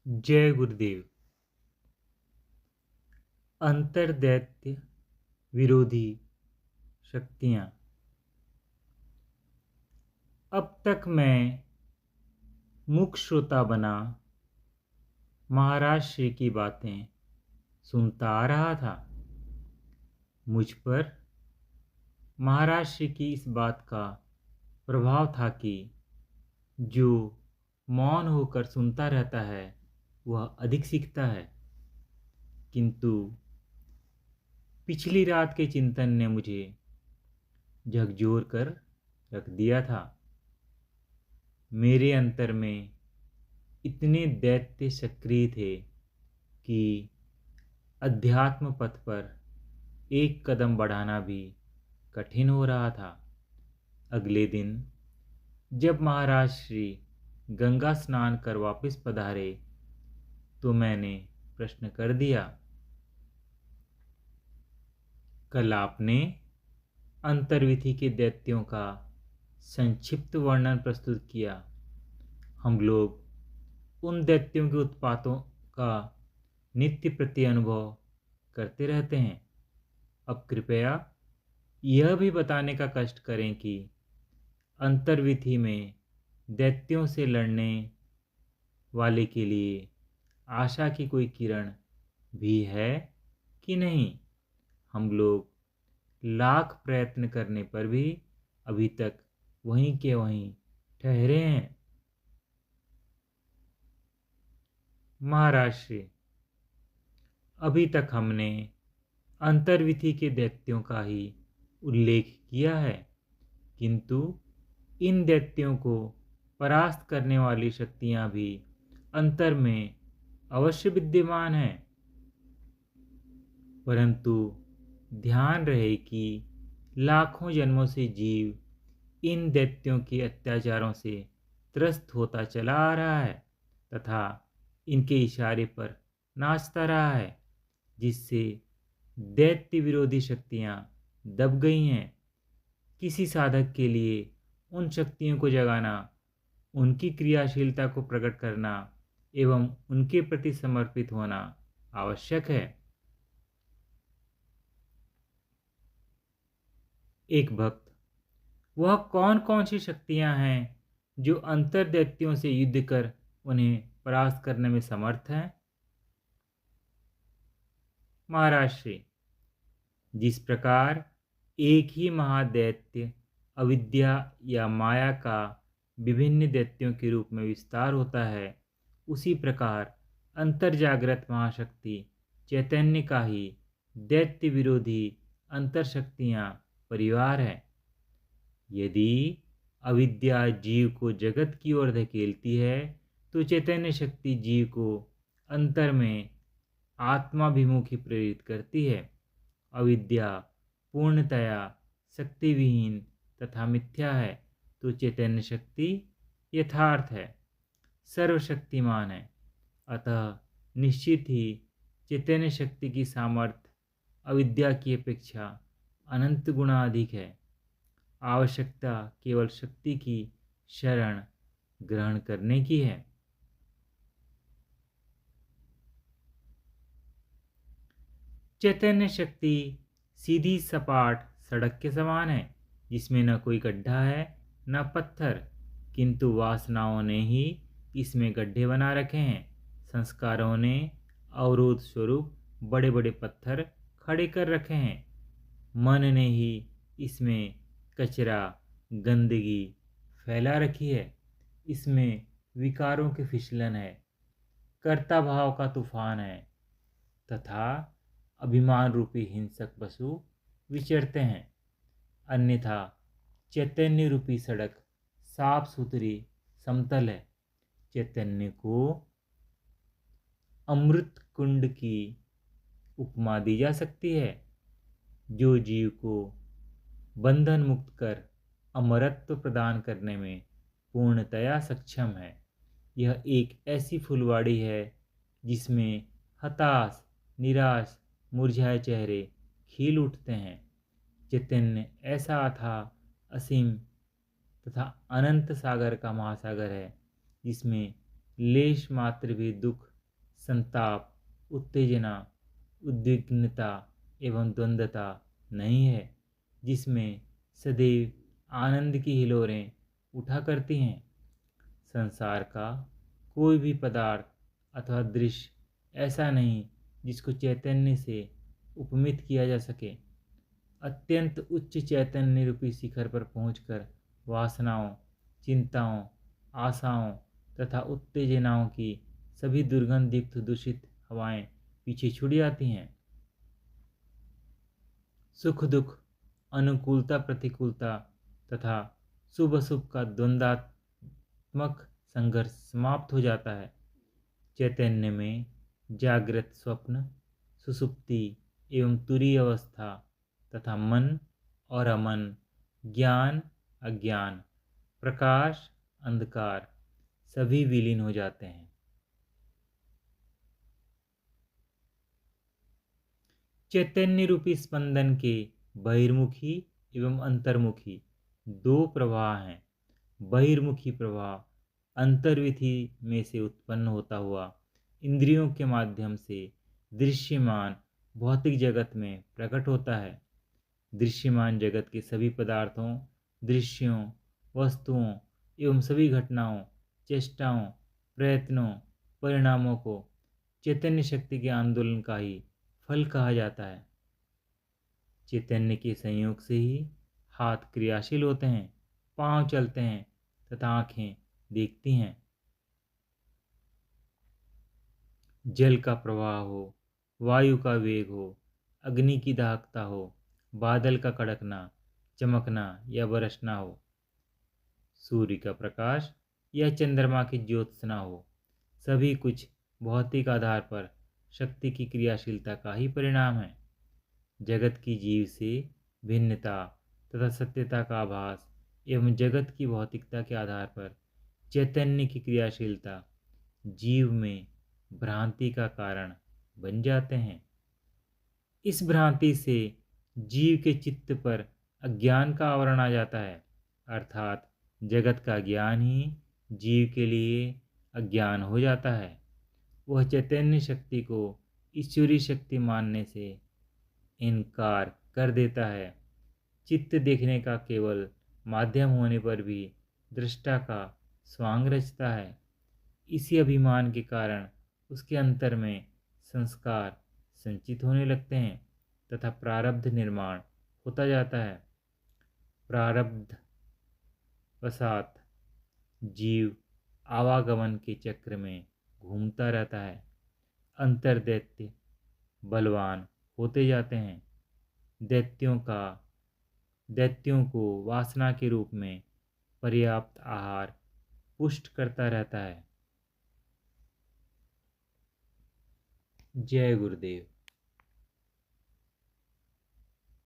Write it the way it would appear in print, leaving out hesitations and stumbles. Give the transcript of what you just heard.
जय गुरुदेव। अंतर्दैत्य विरोधी शक्तियाँ। अब तक मैं मुख्य श्रोता बना महाराज श्री की बातें सुनता आ रहा था। मुझ पर महाराज श्री की इस बात का प्रभाव था कि जो मौन होकर सुनता रहता है वह अधिक सीखता है। किंतु पिछली रात के चिंतन ने मुझे झकझोर कर रख दिया था। मेरे अंतर में इतने दैत्य सक्रिय थे कि अध्यात्म पथ पर एक कदम बढ़ाना भी कठिन हो रहा था। अगले दिन जब महाराज श्री गंगा स्नान कर वापस पधारे तो मैंने प्रश्न कर दिया, कल आपने अंतर्विधि के दैत्यों का संक्षिप्त वर्णन प्रस्तुत किया। हम लोग उन दैत्यों के उत्पातों का नित्य प्रति अनुभव करते रहते हैं। अब कृपया यह भी बताने का कष्ट करें कि अंतर्विधि में दैत्यों से लड़ने वाले के लिए आशा की कोई किरण भी है कि नहीं। हम लोग लाख प्रयत्न करने पर भी अभी तक वहीं के वहीं ठहरे हैं। महाराज श्री, अभी तक हमने अंतर्विधि के दैत्यों का ही उल्लेख किया है, किंतु इन दैत्यों को परास्त करने वाली शक्तियां भी अंतर में अवश्य विद्यमान हैं। परंतु ध्यान रहे कि लाखों जन्मों से जीव इन दैत्यों के अत्याचारों से त्रस्त होता चला आ रहा है तथा इनके इशारे पर नाचता रहा है, जिससे दैत्य विरोधी शक्तियां दब गई हैं। किसी साधक के लिए उन शक्तियों को जगाना, उनकी क्रियाशीलता को प्रकट करना एवं उनके प्रति समर्पित होना आवश्यक है। एक भक्त, वह कौन कौन सी शक्तियां हैं जो अंतर दैत्यों से युद्ध कर उन्हें परास्त करने में समर्थ हैं? महाराज श्री, जिस प्रकार एक ही महादैत्य अविद्या या माया का विभिन्न दैत्यों के रूप में विस्तार होता है, उसी प्रकार अंतर्जाग्रत महाशक्ति चैतन्य का ही दैत्य विरोधी अंतर्शक्तियां परिवार है। यदि अविद्या जीव को जगत की ओर धकेलती है तो चैतन्य शक्ति जीव को अंतर में आत्माभिमुखी प्रेरित करती है। अविद्या पूर्णतया शक्तिविहीन तथा मिथ्या है तो चैतन्य शक्ति यथार्थ है, सर्वशक्तिमान है। अतः निश्चित ही चैतन्य शक्ति की सामर्थ्य अविद्या की अपेक्षा अनंत गुना अधिक है। आवश्यकता केवल शक्ति की शरण ग्रहण करने की है। चैतन्य शक्ति सीधी सपाट सड़क के समान है, जिसमें न कोई गड्ढा है न पत्थर, किंतु वासनाओं ने ही इसमें गड्ढे बना रखे हैं। संस्कारों ने अवरोध स्वरूप बड़े बड़े पत्थर खड़े कर रखे हैं। मन ने ही इसमें कचरा गंदगी फैला रखी है। इसमें विकारों के फिसलन है, कर्ता भाव का तूफान है तथा अभिमान रूपी हिंसक पशु विचरते हैं। अन्यथा चैतन्य रूपी सड़क साफ सुथरी समतल है। चैतन्य को अमृत कुंड की उपमा दी जा सकती है, जो जीव को बंधन मुक्त कर अमरत्व प्रदान करने में पूर्णतया सक्षम है। यह एक ऐसी फुलवाड़ी है जिसमें हताश, निराश, मुरझाए चेहरे खिल उठते हैं। चैतन्य ऐसा अथाह, असीम तथा अनंत सागर का महासागर है, जिसमें लेश मात्र भी दुख संताप, उत्तेजना, उद्विग्नता एवं द्वंद्वता नहीं है, जिसमें सदैव आनंद की हिलोरें उठा करती हैं। संसार का कोई भी पदार्थ अथवा दृश्य ऐसा नहीं जिसको चैतन्य से उपमित किया जा सके। अत्यंत उच्च चैतन्य रूपी शिखर पर पहुंचकर वासनाओं, चिंताओं, आशाओं तथा उत्तेजनाओं की सभी दुर्गंधयुक्त दूषित हवाएं पीछे छूट जाती हैं। सुख दुख, अनुकूलता प्रतिकूलता तथा शुभ अशुभ का द्वंद्वात्मक संघर्ष समाप्त हो जाता है। चैतन्य में जागृत स्वप्न, सुषुप्ति एवं तुरीय अवस्था तथा मन और अमन, ज्ञान अज्ञान, प्रकाश अंधकार सभी विलीन हो जाते हैं। चैतन्य रूपी स्पंदन के बहिर्मुखी एवं अंतर्मुखी दो प्रवाह हैं। बहिर्मुखी प्रवाह अंतर्विधि में से उत्पन्न होता हुआ इंद्रियों के माध्यम से दृश्यमान भौतिक जगत में प्रकट होता है। दृश्यमान जगत के सभी पदार्थों, दृश्यों, वस्तुओं एवं सभी घटनाओं, चेष्टाओं, प्रयत्नों, परिणामों को चैतन्य शक्ति के आंदोलन का ही फल कहा जाता है। चैतन्य के संयोग से ही हाथ क्रियाशील होते हैं, पांव चलते हैं तथा आंखें देखती हैं। जल का प्रवाह हो, वायु का वेग हो, अग्नि की दाहकता हो, बादल का कड़कना, चमकना या बरसना हो, सूर्य का प्रकाश या चंद्रमा की ज्योत्सना हो, सभी कुछ भौतिक आधार पर शक्ति की क्रियाशीलता का ही परिणाम है। जगत की जीव से भिन्नता तथा सत्यता का आभास एवं जगत की भौतिकता के आधार पर चैतन्य की क्रियाशीलता जीव में भ्रांति का कारण बन जाते हैं। इस भ्रांति से जीव के चित्त पर अज्ञान का आवरण आ जाता है, अर्थात जगत का ज्ञान ही जीव के लिए अज्ञान हो जाता है। वह चैतन्य शक्ति को ईश्वरीय शक्ति मानने से इनकार कर देता है। चित्त देखने का केवल माध्यम होने पर भी दृष्टा का स्वांग रचता है। इसी अभिमान के कारण उसके अंतर में संस्कार संचित होने लगते हैं तथा प्रारब्ध निर्माण होता जाता है। प्रारब्ध वसात जीव आवागमन के चक्र में घूमता रहता है। अंतर्दैत्य बलवान होते जाते हैं। दैत्यों को वासना के रूप में पर्याप्त आहार पुष्ट करता रहता है। जय गुरुदेव।